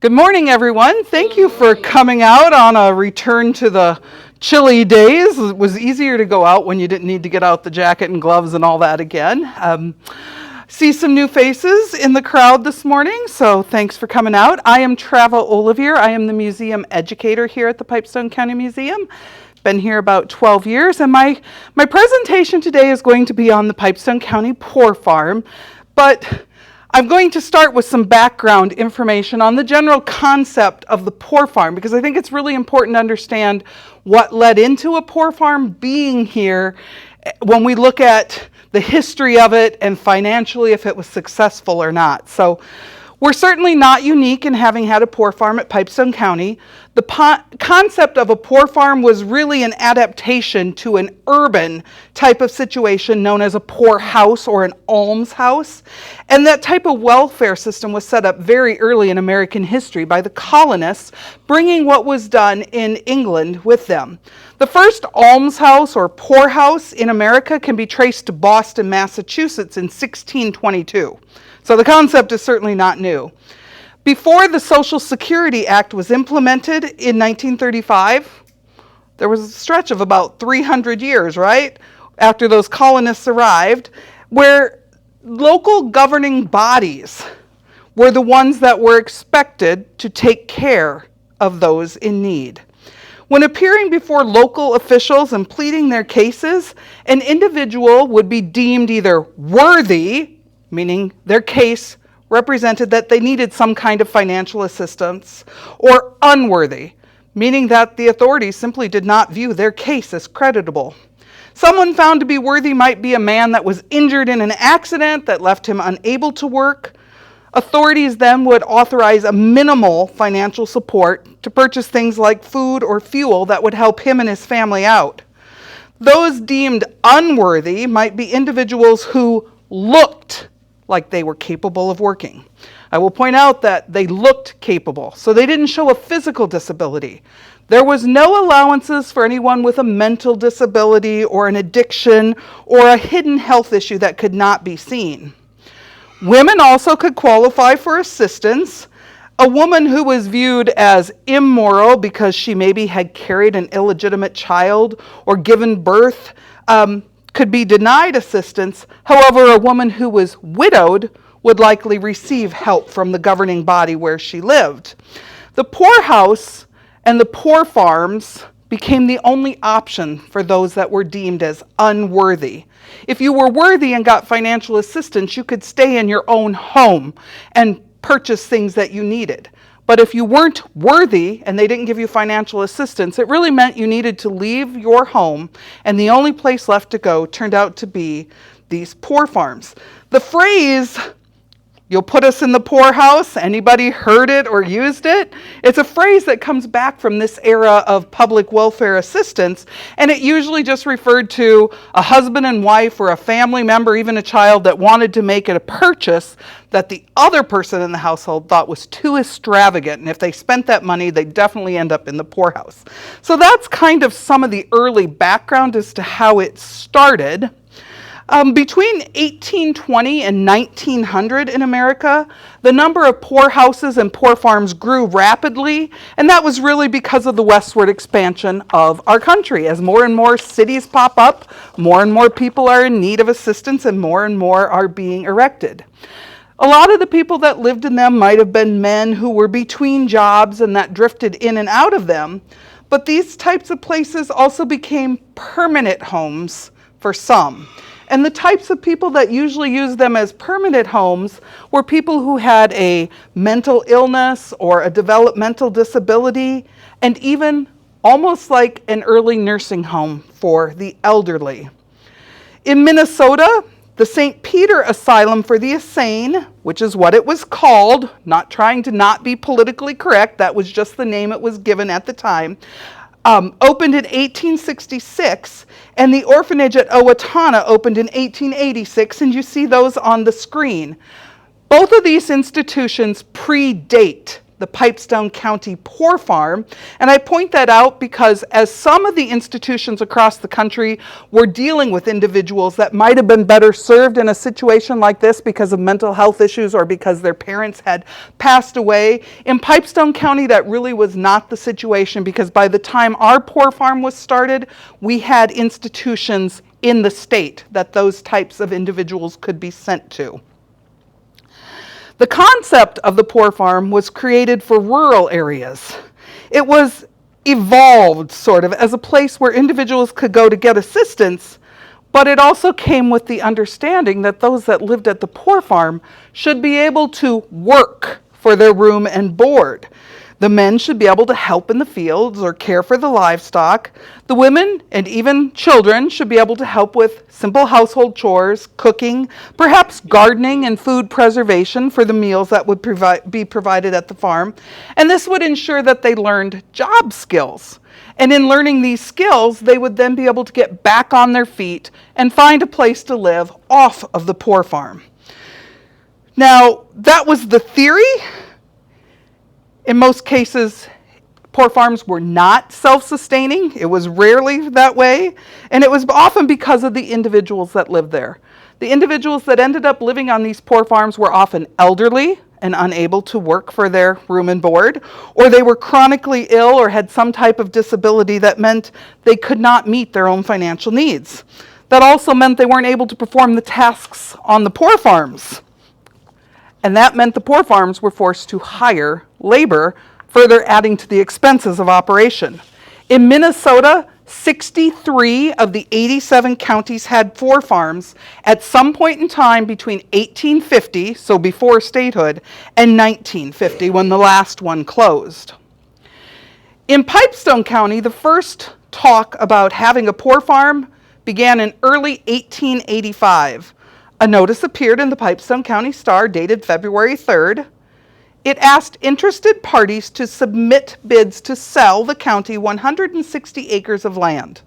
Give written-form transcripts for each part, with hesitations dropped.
Good morning, everyone. Thank you for coming out on a return to the chilly days. It was easier to go out when you didn't need to get out the jacket and gloves and all that again. See some new faces in the crowd this morning, so thanks for coming out. I am Trava, Olivier. I am the museum educator here at the Pipestone County Museum. Been here about 12 years, and my presentation today is going to be on the Pipestone County Poor Farm, but I'm going to start with some background information on the general concept of the poor farm, because I think it's really important to understand what led into a poor farm being here when we look at the history of it and financially if it was successful or not. So we're certainly not unique in having had a poor farm at Pipestone County. The concept of a poor farm was really an adaptation to an urban type of situation known as a poor house or an almshouse. And that type of welfare system was set up very early in American history by the colonists, bringing what was done in England with them. The first almshouse or poorhouse in America can be traced to Boston, Massachusetts in 1622. So the concept is certainly not new. Before the Social Security Act was implemented in 1935, there was a stretch of about 300 years, right, after those colonists arrived, where local governing bodies were the ones that were expected to take care of those in need. When appearing before local officials and pleading their cases, an individual would be deemed either worthy, meaning their case represented that they needed some kind of financial assistance, or unworthy, meaning that the authorities simply did not view their case as creditable. Someone found to be worthy might be a man that was injured in an accident that left him unable to work. Authorities then would authorize a minimal financial support to purchase things like food or fuel that would help him and his family out. Those deemed unworthy might be individuals who looked like they were capable of working. I will point out that they looked capable, so they didn't show a physical disability. There was no allowances for anyone with a mental disability or an addiction or a hidden health issue that could not be seen. Women also could qualify for assistance. A woman who was viewed as immoral because she maybe had carried an illegitimate child or given birth could be denied assistance. However, a woman who was widowed would likely receive help from the governing body where she lived. The poorhouse and the poor farms became the only option for those that were deemed as unworthy. If you were worthy and got financial assistance, you could stay in your own home and purchase things that you needed. But if you weren't worthy and they didn't give you financial assistance, it really meant you needed to leave your home, and the only place left to go turned out to be these poor farms. The phrase, "You'll put us in the poorhouse," anybody heard it or used it? It's a phrase that comes back from this era of public welfare assistance, and it usually just referred to a husband and wife or a family member, even a child, that wanted to make it a purchase that the other person in the household thought was too extravagant, and if they spent that money, they'd definitely end up in the poorhouse. So that's kind of some of the early background as to how it started. Between 1820 and 1900 in America, the number of poor houses and poor farms grew rapidly, and that was really because of the westward expansion of our country. As more and more cities pop up, more and more people are in need of assistance, and more are being erected. A lot of the people that lived in them might have been men who were between jobs and that drifted in and out of them, but these types of places also became permanent homes for some. And the types of people that usually use them as permanent homes were people who had a mental illness or a developmental disability, and even almost like an early nursing home for the elderly. In Minnesota, the St. Peter Asylum for the Insane, which is what it was called, not trying to not be politically correct, that was just the name it was given at the time, opened in 1866, and the orphanage at Owatonna opened in 1886, and you see those on the screen. Both of these institutions predate the Pipestone County Poor Farm. And I point that out because as some of the institutions across the country were dealing with individuals that might have been better served in a situation like this because of mental health issues or because their parents had passed away, in Pipestone County that really was not the situation, because by the time our poor farm was started, we had institutions in the state that those types of individuals could be sent to. The concept of the poor farm was created for rural areas. It was evolved sort of as a place where individuals could go to get assistance, but it also came with the understanding that those that lived at the poor farm should be able to work for their room and board. The men should be able to help in the fields or care for the livestock. The women and even children should be able to help with simple household chores, cooking, perhaps gardening and food preservation for the meals that would be provided at the farm. And this would ensure that they learned job skills. And in learning these skills, they would then be able to get back on their feet and find a place to live off of the poor farm. Now, that was the theory. In most cases, poor farms were not self-sustaining. It was rarely that way, and it was often because of the individuals that lived there. The individuals that ended up living on these poor farms were often elderly and unable to work for their room and board, or they were chronically ill or had some type of disability that meant they could not meet their own financial needs. That also meant they weren't able to perform the tasks on the poor farms. And that meant the poor farms were forced to hire labor, further adding to the expenses of operation. In Minnesota, 63 of the 87 counties had poor farms at some point in time between 1850, so before statehood, and 1950, when the last one closed. In Pipestone County, the first talk about having a poor farm began in early 1885. A notice appeared in the Pipestone County Star dated February 3rd. It asked interested parties to submit bids to sell the county 160 acres of land.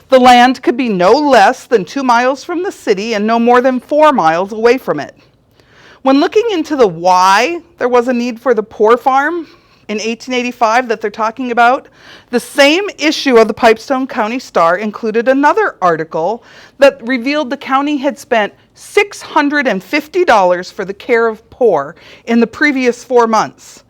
The land could be no less than 2 miles from the city and no more than 4 miles away from it. When looking into the why there was a need for the poor farm in 1885 that they're talking about, the same issue of the Pipestone County Star included another article that revealed the county had spent $650 for the care of poor in the previous 4 months.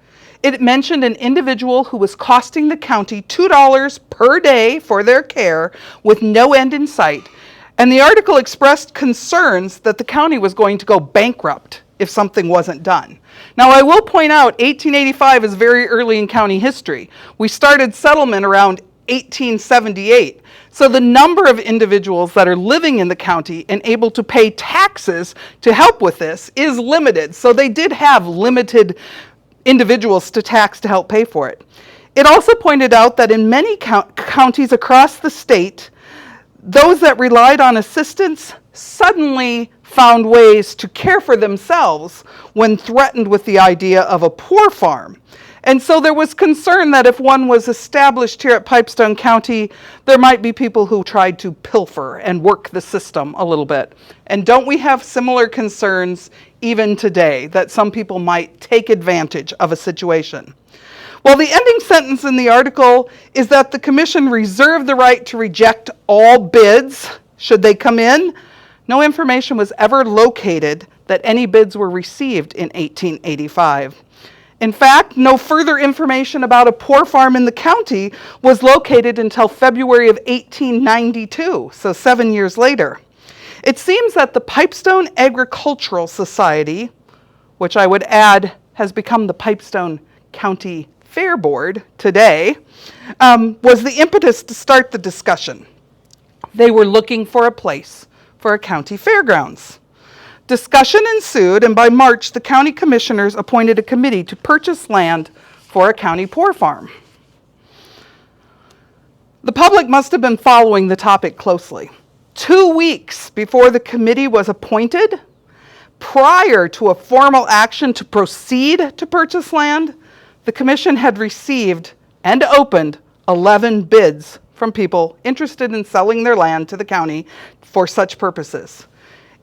It mentioned an individual who was costing the county $2 per day for their care with no end in sight, and the article expressed concerns that the county was going to go bankrupt if something wasn't done. Now, I will point out 1885 is very early in county history. We started settlement around 1878. So the number of individuals that are living in the county and able to pay taxes to help with this is limited. So they did have limited individuals to tax to help pay for it. It also pointed out that in many counties across the state, those that relied on assistance suddenly found ways to care for themselves when threatened with the idea of a poor farm. And so there was concern that if one was established here at Pipestone County, there might be people who tried to pilfer and work the system a little bit. And don't we have similar concerns even today, that some people might take advantage of a situation? Well, the ending sentence in the article is that the commission reserved the right to reject all bids should they come in. No information was ever located that any bids were received in 1885. In fact, no further information about a poor farm in the county was located until February of 1892, so 7 years later. It seems that the Pipestone Agricultural Society, which I would add has become the Pipestone County Fair Board today, was the impetus to start the discussion. They were looking for a place for a county fairgrounds. Discussion ensued, and by March, the county commissioners appointed a committee to purchase land for a county poor farm. The public must have been following the topic closely. 2 weeks before the committee was appointed, prior to a formal action to proceed to purchase land, the commission had received and opened 11 bids from people interested in selling their land to the county for such purposes.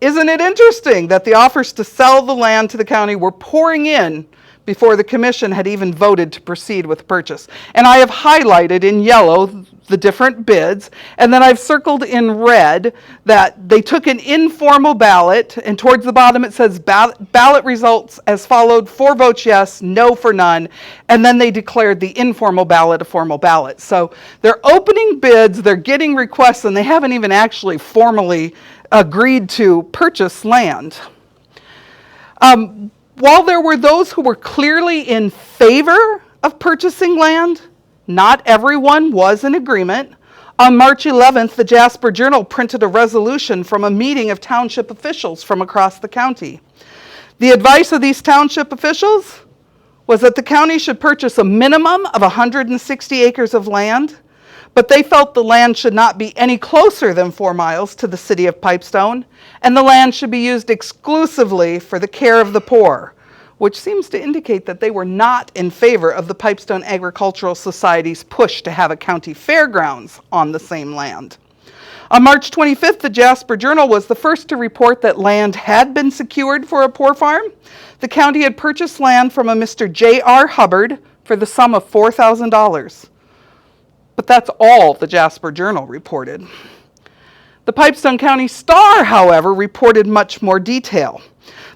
Isn't it interesting that the offers to sell the land to the county were pouring in before the commission had even voted to proceed with purchase. And I have highlighted in yellow the different bids, and then I've circled in red that they took an informal ballot, and towards the bottom it says ballot results as followed: 4 votes yes, no for none, and then they declared the informal ballot a formal ballot. So they're opening bids, they're getting requests, and they haven't even actually formally agreed to purchase land. While there were those who were clearly in favor of purchasing land, not everyone was in agreement. On March 11th, the Jasper Journal printed a resolution from a meeting of township officials from across the county. The advice of these township officials was that the county should purchase a minimum of 160 acres of land, but they felt the land should not be any closer than 4 miles to the city of Pipestone, and the land should be used exclusively for the care of the poor, which seems to indicate that they were not in favor of the Pipestone Agricultural Society's push to have a county fairgrounds on the same land. On March 25th, the Jasper Journal was the first to report that land had been secured for a poor farm. The county had purchased land from a Mr. J.R. Hubbard for the sum of $4,000. But that's all the Jasper Journal reported. The Pipestone County Star, however, reported much more detail.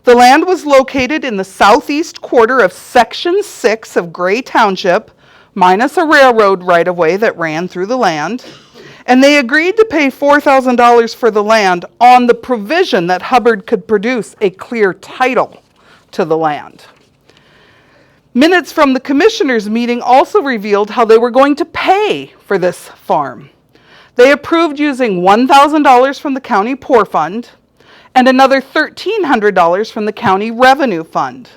The land was located in the southeast quarter of Section 6 of Gray Township, minus a railroad right-of-way that ran through the land, and they agreed to pay $4,000 for the land on the provision that Hubbard could produce a clear title to the land. Minutes from the commissioners' meeting also revealed how they were going to pay for this farm. They approved using $1,000 from the County Poor Fund and another $1,300 from the County Revenue Fund.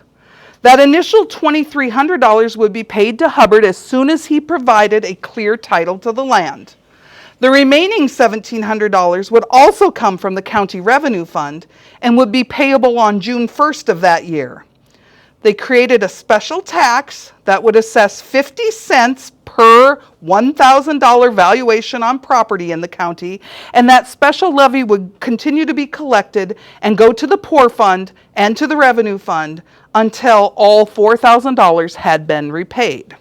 That initial $2,300 would be paid to Hubbard as soon as he provided a clear title to the land. The remaining $1,700 would also come from the County Revenue Fund and would be payable on June 1st of that year. They created a special tax that would assess 50 cents per $1,000 valuation on property in the county, and that special levy would continue to be collected and go to the Poor Fund and to the Revenue Fund until all $4,000 had been repaid.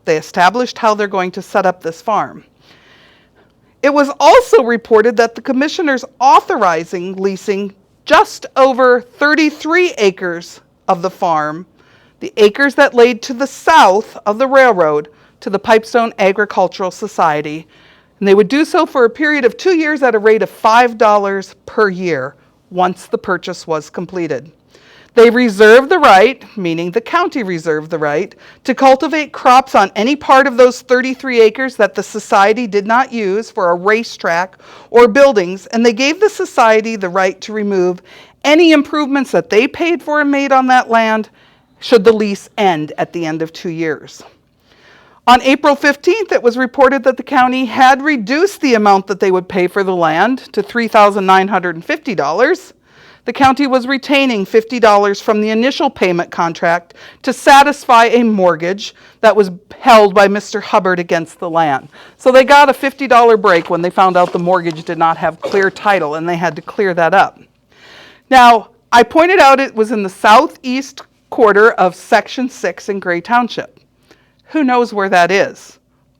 They established how they're going to set up this farm. It was also reported that the commissioners authorizing leasing just over 33 acres of the farm, the acres that laid to the south of the railroad, to the Pipestone Agricultural Society, and they would do so for a period of 2 years at a rate of $5 per year once the purchase was completed. They reserved the right, meaning the county reserved the right, to cultivate crops on any part of those 33 acres that the society did not use for a racetrack or buildings, and they gave the society the right to remove any improvements that they paid for and made on that land should the lease end at the end of 2 years. On April 15th, it was reported that the county had reduced the amount that they would pay for the land to $3,950. The county was retaining $50 from the initial payment contract to satisfy a mortgage that was held by Mr. Hubbard against the land. So they got a $50 break when they found out the mortgage did not have clear title, and they had to clear that up. Now, I pointed out it was in the southeast quarter of Section 6 in Gray Township. Who knows where that is?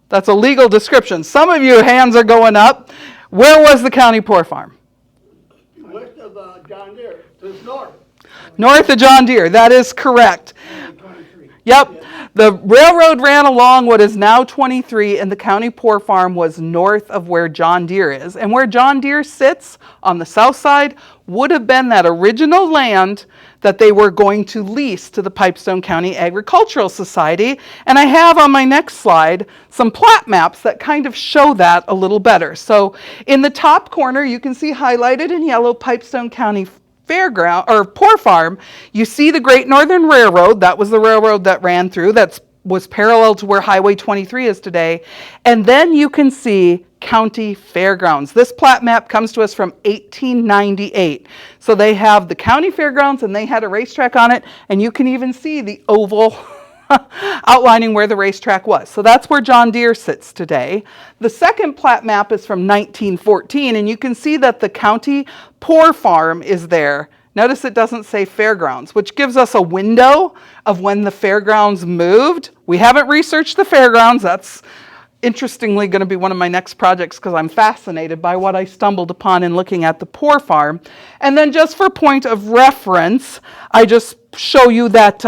That's a legal description. Some of you hands are going up. Where was the County Poor Farm? West of John Deere, to the north. North of John Deere, that is correct. 23. Yep. The railroad ran along what is now 23, and the County Poor Farm was north of where John Deere is. And where John Deere sits on the south side would have been that original land that they were going to lease to the Pipestone County Agricultural Society. And I have on my next slide some plat maps that kind of show that a little better. So in the top corner, you can see highlighted in yellow Pipestone County Fairground or Poor Farm. You see the Great Northern Railroad. That was the railroad that ran through. That was parallel to where Highway 23 is today. And then you can see County Fairgrounds. This plat map comes to us from 1898. So they have the County Fairgrounds, and they had a racetrack on it, and you can even see the oval outlining where the racetrack was. So that's where John Deere sits today. The second plat map is from 1914, and you can see that the County Poor Farm is there. Notice it doesn't say fairgrounds, which gives us a window of when the fairgrounds moved. We haven't researched the fairgrounds. That's interestingly going to be one of my next projects because I'm fascinated by what I stumbled upon in looking at the Poor Farm. And then just for point of reference, I just show you that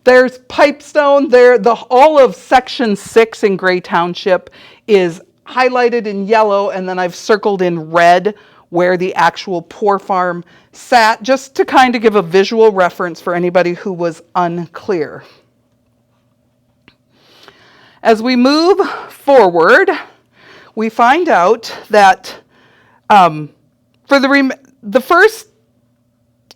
there's Pipestone there. All of section 6 in Gray Township is highlighted in yellow, and then I've circled in red where the actual Poor Farm sat, just to kind of give a visual reference for anybody who was unclear. As we move forward, we find out that for the first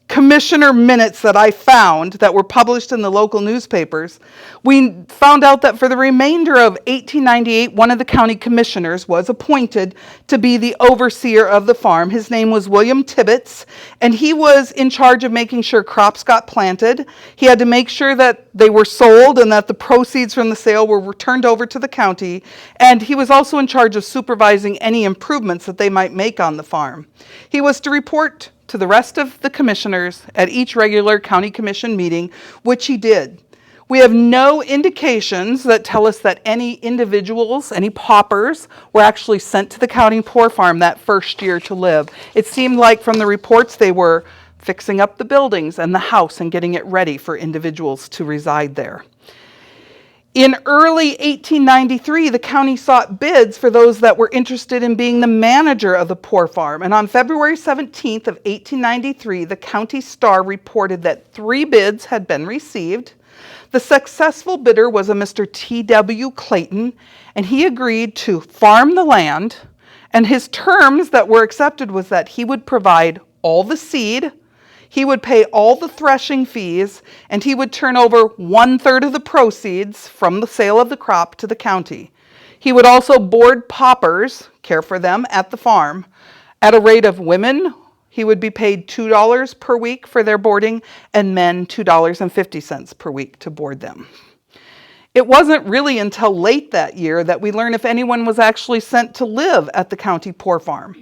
commissioner minutes that I found that were published in the local newspapers, we found out that for the remainder of 1898, one of the county commissioners was appointed to be the overseer of the farm. His name was William Tibbetts, and he was in charge of making sure crops got planted. He had to make sure that they were sold and that the proceeds from the sale were returned over to the county, and he was also in charge of supervising any improvements that they might make on the farm. He was to report to the rest of the commissioners at each regular county commission meeting, which he did. We have no indications that tell us that any individuals, any paupers, were actually sent to the county poor farm that first year to live. It seemed like from the reports they were fixing up the buildings and the house and getting it ready for individuals to reside there. In early 1893, the county sought bids for those that were interested in being the manager of the Poor Farm. And on February 17th of 1893, the County Star reported that 3 bids had been received. The successful bidder was a Mr. T.W. Clayton, and he agreed to farm the land. And his terms that were accepted was that he would provide all the seed, he would pay all the threshing fees, and he would turn over 1/3 of the proceeds from the sale of the crop to the county. He would also board paupers, care for them at the farm, at a rate of women. He would be paid $2 per week for their boarding, and men $2.50 per week to board them. It wasn't really until late that year that we learned if anyone was actually sent to live at the county poor farm.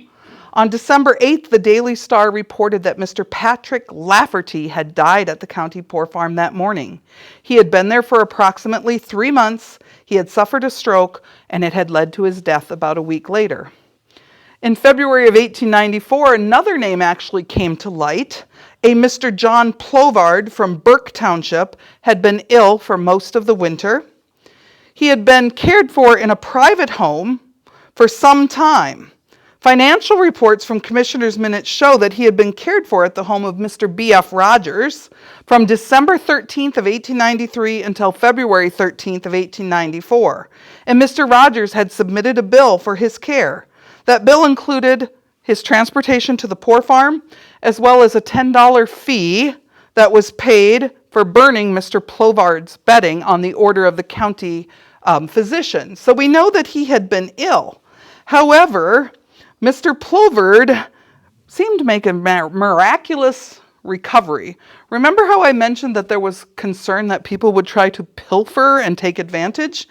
On December 8th, the Daily Star reported that Mr. Patrick Lafferty had died at the county poor farm that morning. He had been there for approximately 3 months. He had suffered a stroke, and it had led to his death about a week later. In February of 1894, another name actually came to light. A Mr. John Plovard from Burke Township had been ill for most of the winter. He had been cared for in a private home for some time. Financial reports from Commissioner's Minutes show that he had been cared for at the home of Mr. B.F. Rogers from December 13th of 1893 until February 13th of 1894. And Mr. Rogers had submitted a bill for his care. That bill included his transportation to the poor farm, as well as a $10 fee that was paid for burning Mr. Plovard's bedding on the order of the county physician. So we know that he had been ill. However, Mr. Plovard seemed to make a miraculous recovery. Remember how I mentioned that there was concern that people would try to pilfer and take advantage?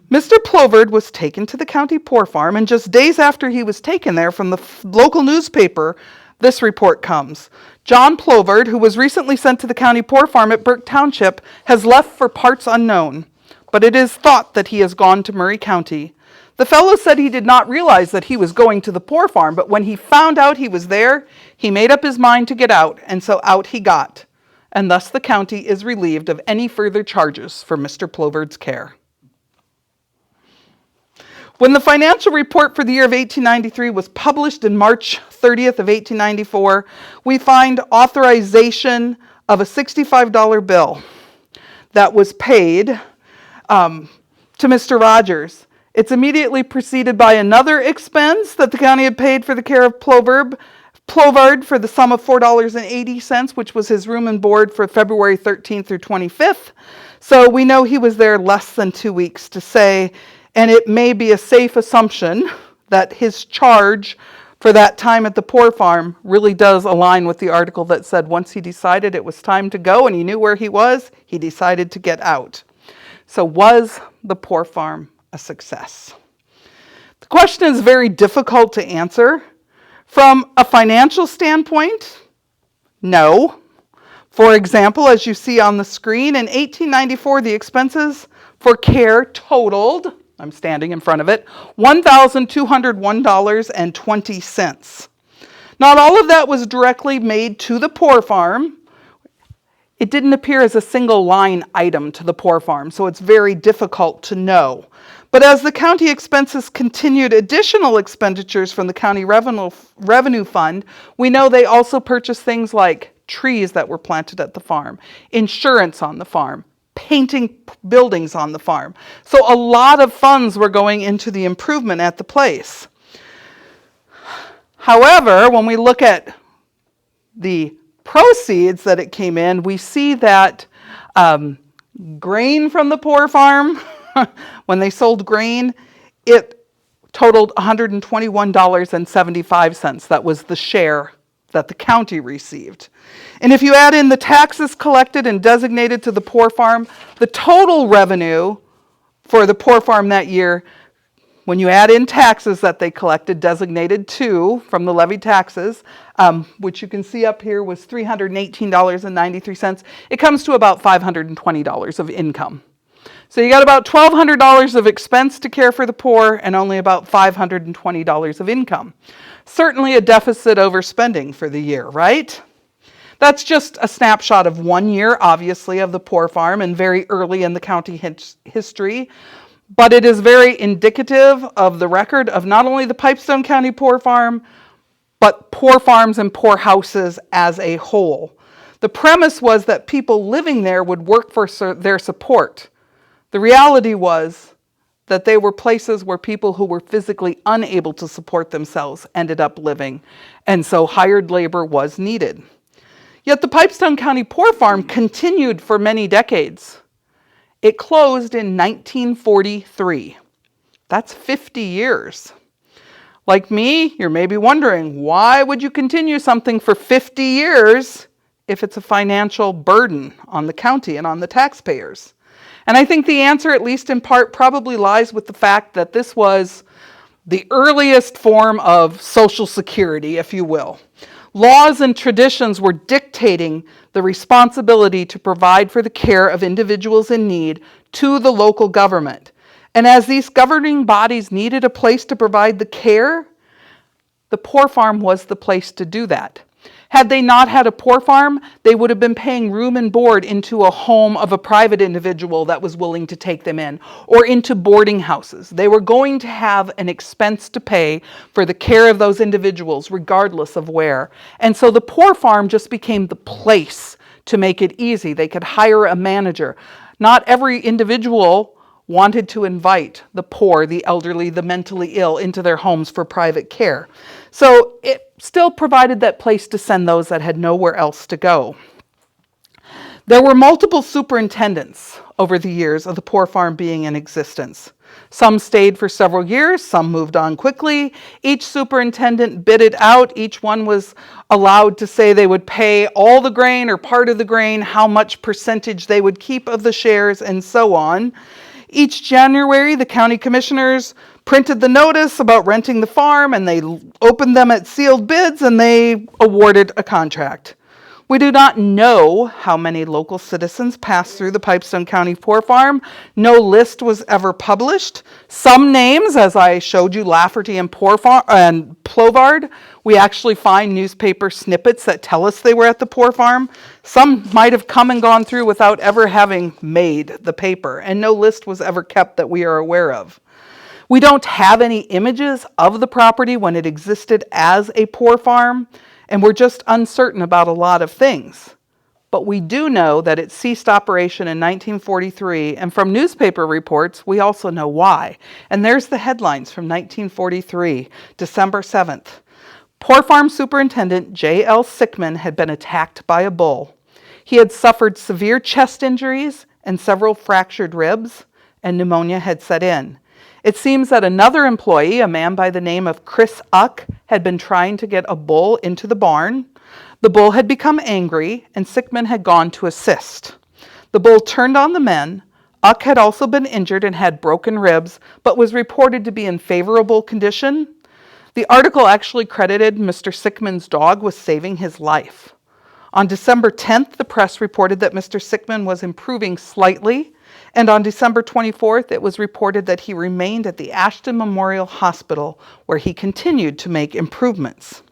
Mr. Plovard was taken to the county poor farm, and just days after he was taken there, from the local newspaper, this report comes. John Plovard, who was recently sent to the county poor farm at Burke Township, has left for parts unknown, but it is thought that he has gone to Murray County. The fellow said he did not realize that he was going to the poor farm, but when he found out he was there, he made up his mind to get out, and so out he got. And thus the county is relieved of any further charges for Mr. Plovard's care. When the financial report for the year of 1893 was published in March 30th of 1894, we find authorization of a $65 bill that was paid to Mr. Rogers. It's immediately preceded by another expense that the county had paid for the care of Plovard for the sum of $4.80, which was his room and board for February 13th through 25th. So we know he was there less than 2 weeks to say, and it may be a safe assumption that his charge for that time at the poor farm really does align with the article that said once he decided it was time to go and he knew where he was, he decided to get out. So was the poor farm a success? The question is very difficult to answer From a financial standpoint, no. For example, as you see on the screen, in 1894, the expenses for care totaled, I'm standing in front of it, $1,201.20. Not all of that was directly made to the Poor Farm. It didn't appear as a single line item to the Poor Farm, so it's very difficult to know. But as the county expenses continued additional expenditures from the county revenue fund, we know they also purchased things like trees that were planted at the farm, insurance on the farm, painting buildings on the farm. So a lot of funds were going into the improvement at the place. However, when we look at the proceeds that it came in, we see that grain from the Poor Farm, when they sold grain, it totaled $121.75. That was the share that the county received. And if you add in the taxes collected and designated to the Poor Farm, the total revenue for the Poor Farm that year, when you add in taxes that they collected, designated to from the levied taxes, which you can see up here was $318.93, it comes to about $520 of income. So you got about $1,200 of expense to care for the poor and only about $520 of income. Certainly a deficit overspending for the year, right? That's just a snapshot of 1 year, obviously, of the Poor Farm and very early in the county history. But it is very indicative of the record of not only the Pipestone County Poor Farm, but poor farms and poor houses as a whole. The premise was that people living there would work for their support. The reality was that they were places where people who were physically unable to support themselves ended up living, and so hired labor was needed. Yet the Pipestone County Poor Farm continued for many decades. It closed in 1943. That's 50 years. Like me, you're maybe wondering, why would you continue something for 50 years if it's a financial burden on the county and on the taxpayers? And I think the answer, at least in part, probably lies with the fact that this was the earliest form of Social Security, if you will. Laws and traditions were dictating the responsibility to provide for the care of individuals in need to the local government. And as these governing bodies needed a place to provide the care, the Poor Farm was the place to do that. Had they not had a Poor Farm, they would have been paying room and board into a home of a private individual that was willing to take them in, or into boarding houses. They were going to have an expense to pay for the care of those individuals, regardless of where. And so the Poor Farm just became the place to make it easy. They could hire a manager. Not every individual wanted to invite the poor, the elderly, the mentally ill into their homes for private care. So it still provided that place to send those that had nowhere else to go. There were multiple superintendents over the years of the Poor Farm being in existence. Some stayed for several years, some moved on quickly. Each superintendent bid it out. Each one was allowed to say they would pay all the grain or part of the grain, how much percentage they would keep of the shares, and so on. Each January, the county commissioners printed the notice about renting the farm, and they opened them at sealed bids, and they awarded a contract. We do not know how many local citizens passed through the Pipestone County Poor Farm. No list was ever published. Some names, as I showed you, Lafferty and Plovard, we actually find newspaper snippets that tell us they were at the Poor Farm. Some might have come and gone through without ever having made the paper, and no list was ever kept that we are aware of. We don't have any images of the property when it existed as a poor farm, and we're just uncertain about a lot of things. But we do know that it ceased operation in 1943, and from newspaper reports, we also know why. And there's the headlines from 1943, December 7th. Poor Farm Superintendent J.L. Sickman had been attacked by a bull. He had suffered severe chest injuries and several fractured ribs, and pneumonia had set in. It seems that another employee, a man by the name of Chris Uck, had been trying to get a bull into the barn. The bull had become angry, and Sickman had gone to assist. The bull turned on the men. Uck had also been injured and had broken ribs, but was reported to be in favorable condition. The article actually credited Mr. Sickman's dog with saving his life. On December 10th, the press reported that Mr. Sickman was improving slightly, and on December 24th, it was reported that he remained at the Ashton Memorial Hospital, where he continued to make improvements.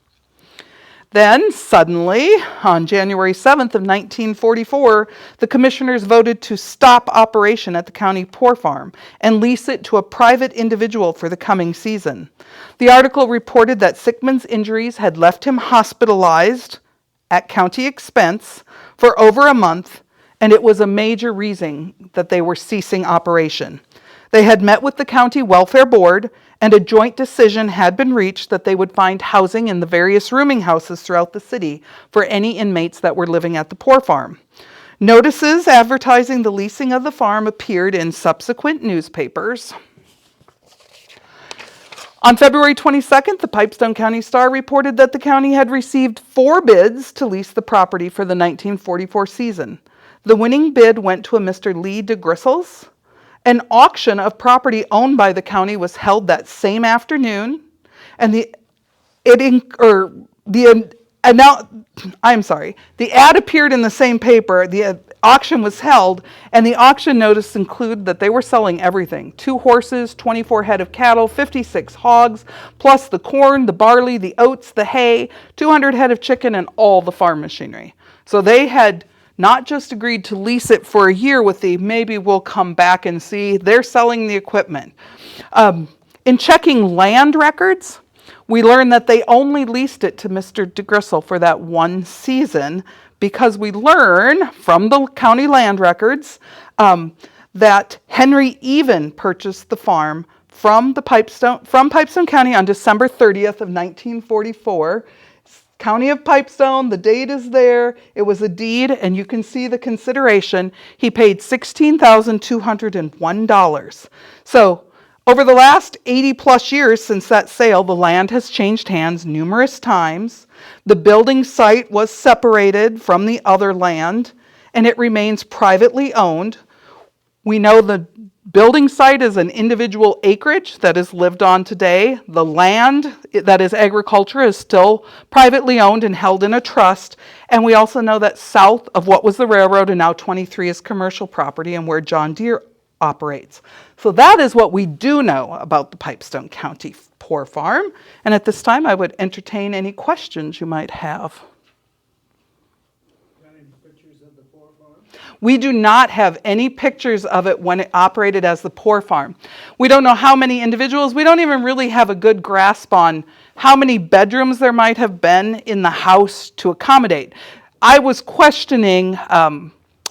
Then, suddenly, on January 7th of 1944, the commissioners voted to stop operation at the county poor farm and lease it to a private individual for the coming season. The article reported that Sickman's injuries had left him hospitalized at county expense for over a month, and it was a major reason that they were ceasing operation. They had met with the county welfare board, and a joint decision had been reached that they would find housing in the various rooming houses throughout the city for any inmates that were living at the poor farm. Notices advertising the leasing of the farm appeared in subsequent newspapers. On February 22nd, the Pipestone County Star reported that the county had received 4 bids to lease the property for the 1944 season. The winning bid went to a Mr. Lee DeGrissels. An auction of property owned by the county was held that same afternoon, and the ad appeared in the same paper. The auction was held, and the auction notice included that they were selling everything: 2 horses, 24 head of cattle, 56 hogs, plus the corn, the barley, the oats, the hay, 200 head of chicken, and all the farm machinery. So they had not just agreed to lease it for a year with the maybe we'll come back and see. They're selling the equipment. In checking land records, we learned that they only leased it to Mr. DeGrissel for that one season, because we learn from the county land records that Henry Even purchased the farm from Pipestone County on December 30th of 1944. County of Pipestone, the date is there. It was a deed, and you can see the consideration. He paid $16,201. So over the last 80 plus years since that sale, the land has changed hands numerous times. The building site was separated from the other land, and it remains privately owned. We know the building site is an individual acreage that is lived on today. The land that is agriculture is still privately owned and held in a trust. And we also know that south of what was the railroad and now 23 is commercial property and where John Deere operates. So that is what we do know about the Pipestone County Poor Farm. And at this time, I would entertain any questions you might have. We do not have any pictures of it when it operated as the poor farm. We don't know how many individuals. We don't even really have a good grasp on how many bedrooms there might have been in the house to accommodate. I was questioning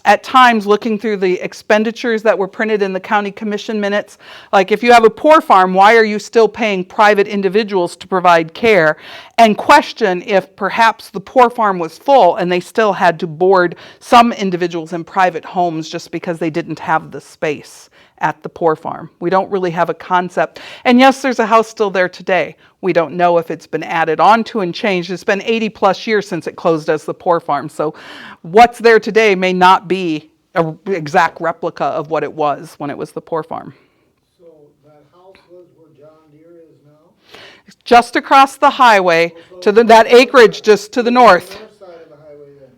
at times, looking through the expenditures that were printed in the county commission minutes, like if you have a poor farm, why are you still paying private individuals to provide care? And question if perhaps the poor farm was full and they still had to board some individuals in private homes just because they didn't have the space at the poor farm. We don't really have a concept. And yes, there's a house still there today. We don't know if it's been added onto and changed. It's been 80 plus years since it closed as the poor farm. So what's there today may not be an exact replica of what it was when it was the poor farm. So that house was where John Deere is now? Just across the highway, to that acreage just to the north.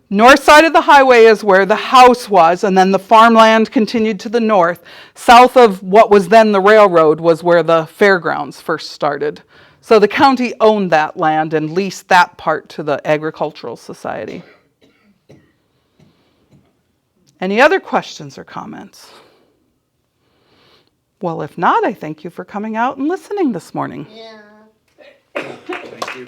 North side of the highway is where the house was, and then the farmland continued to the north. South of what was then the railroad was where the fairgrounds first started. So the county owned that land and leased that part to the Agricultural Society. Any other questions or comments? Well, if not, I thank you for coming out and listening this morning. Yeah. Thank you.